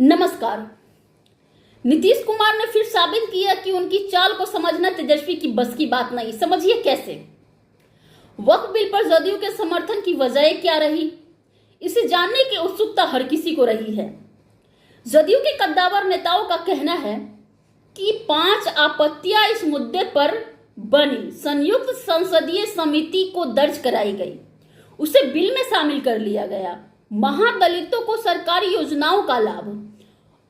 नमस्कार। नीतीश कुमार ने फिर साबित किया कि उनकी चाल को समझना तेजस्वी की बस की बात नहीं। समझिए कैसे। वक्फ बिल पर जदयू के समर्थन की वजह क्या रही, इसे जानने की उत्सुकता हर किसी को रही है। जदयू के कद्दावर नेताओं का कहना है कि 5 आपत्तियां इस मुद्दे पर बनी संयुक्त संसदीय समिति को दर्ज कराई गई, उसे बिल में शामिल कर लिया गया। महादलितों को सरकारी योजनाओं का लाभ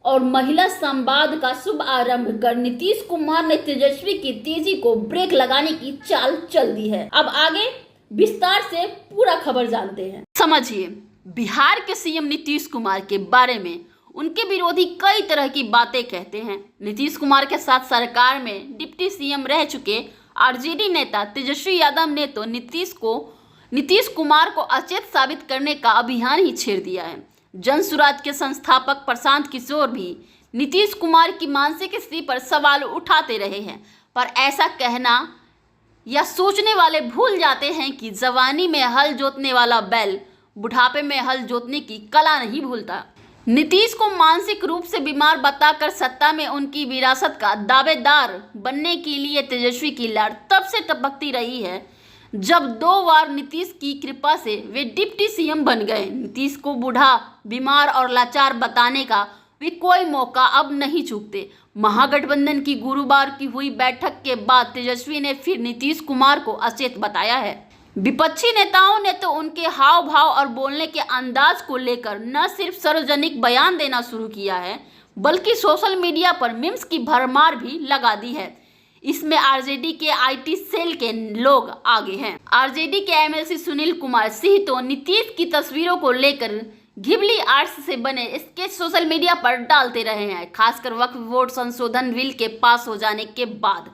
और महिला संवाद का शुभ आरंभ कर नीतीश कुमार ने तेजस्वी की तेजी को ब्रेक लगाने की चाल चल दी है। अब आगे विस्तार से पूरा खबर जानते हैं। समझिए, बिहार के सीएम नीतीश कुमार के बारे में उनके विरोधी कई तरह की बातें कहते हैं। नीतीश कुमार के साथ सरकार में डिप्टी सीएम रह चुके आरजेडी नेता तेजस्वी यादव ने तो नीतीश कुमार को अचेत साबित करने का अभियान ही छेड़ दिया है। जन सुराज के संस्थापक प्रशांत किशोर भी नीतीश कुमार की मानसिक स्थिति पर सवाल उठाते रहे हैं, पर ऐसा कहना या सोचने वाले भूल जाते हैं कि जवानी में हल जोतने वाला बैल बुढ़ापे में हल जोतने की कला नहीं भूलता। नीतीश को मानसिक रूप से बीमार बताकर सत्ता में उनकी विरासत का दावेदार बनने के लिए तेजस्वी की लाड़ तब से टपकती रही है जब 2 बार नीतीश की कृपा से वे डिप्टी सीएम बन गए। नीतीश को बूढ़ा, बीमार और लाचार बताने का वे कोई मौका अब नहीं चूकते। महागठबंधन की गुरुवार की हुई बैठक के बाद तेजस्वी ने फिर नीतीश कुमार को अचेत बताया है। विपक्षी नेताओं ने तो उनके हाव भाव और बोलने के अंदाज को लेकर न सिर्फ सार्वजनिक बयान देना शुरू किया है, बल्कि सोशल मीडिया पर मीम्स की भरमार भी लगा दी है। इसमें आरजेडी के आईटी सेल के लोग आगे हैं। आरजेडी के एमएलसी सुनील कुमार सिंह तो नीतीश की तस्वीरों को लेकर घिबली आर्ट्स से बने स्केच सोशल मीडिया पर डालते रहे हैं। खासकर वक्फ बोर्ड संशोधन बिल के पास हो जाने के बाद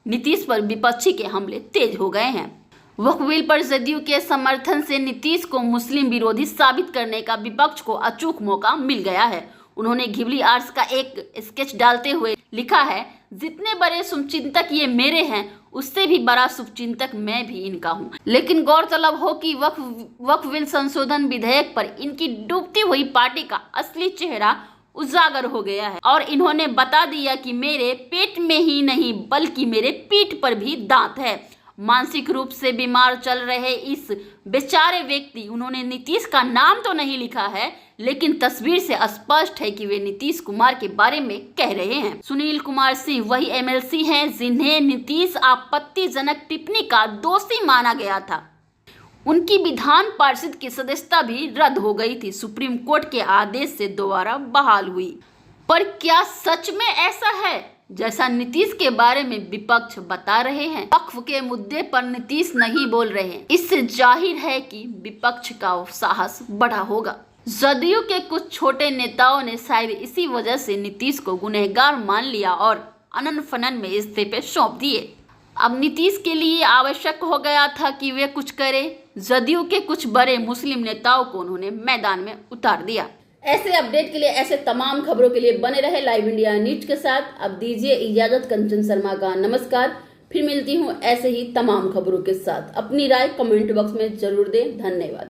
नीतीश पर विपक्षी के हमले तेज हो गए हैं। वक्फ बिल पर जदयू के समर्थन से नीतीश को मुस्लिम विरोधी साबित करने का विपक्ष को अचूक मौका मिल गया है। उन्होंने घिबली आर्ट्स का एक स्केच डालते हुए लिखा है, जितने बड़े शुभचिंतक ये मेरे हैं, उससे भी बड़ा शुभचिंतक मैं भी इनका हूँ। लेकिन गौरतलब हो कि वक्फ बिल संशोधन विधेयक पर इनकी डूबती हुई पार्टी का असली चेहरा उजागर हो गया है और इन्होंने बता दिया कि मेरे पेट में ही नहीं बल्कि मेरे पीठ पर भी दांत है। मानसिक रूप से बीमार चल रहे इस बेचारे व्यक्ति, उन्होंने नीतीश का नाम तो नहीं लिखा है, लेकिन तस्वीर से स्पष्ट है कि वे नीतीश कुमार के बारे में कह रहे हैं। सुनील कुमार सिंह वही एमएलसी हैं जिन्हें नीतीश आपत्तिजनक टिप्पणी का दोषी माना गया था। उनकी विधान पार्षद की सदस्यता भी रद्द हो गई थी, सुप्रीम कोर्ट के आदेश से दोबारा बहाल हुई। पर क्या सच में ऐसा है जैसा नीतीश के बारे में विपक्ष बता रहे हैं? वक्फ के मुद्दे पर नीतीश नहीं बोल रहे हैं, इससे जाहिर है कि विपक्ष का साहस बढ़ा होगा। जदयू के कुछ छोटे नेताओं ने शायद इसी वजह से नीतीश को गुनहगार मान लिया और अनन फनन में इस्तीफे सौंप दिए। अब नीतीश के लिए आवश्यक हो गया था कि वे कुछ करें। जदयू के कुछ बड़े मुस्लिम नेताओं को उन्होंने मैदान में उतार दिया। ऐसे अपडेट के लिए, ऐसे तमाम खबरों के लिए बने रहे लाइव इंडिया न्यूज के साथ। अब दीजिए इजाजत कंचन शर्मा का नमस्कार। फिर मिलती हूँ ऐसे ही तमाम खबरों के साथ। अपनी राय कमेंट बॉक्स में जरूर दें। धन्यवाद।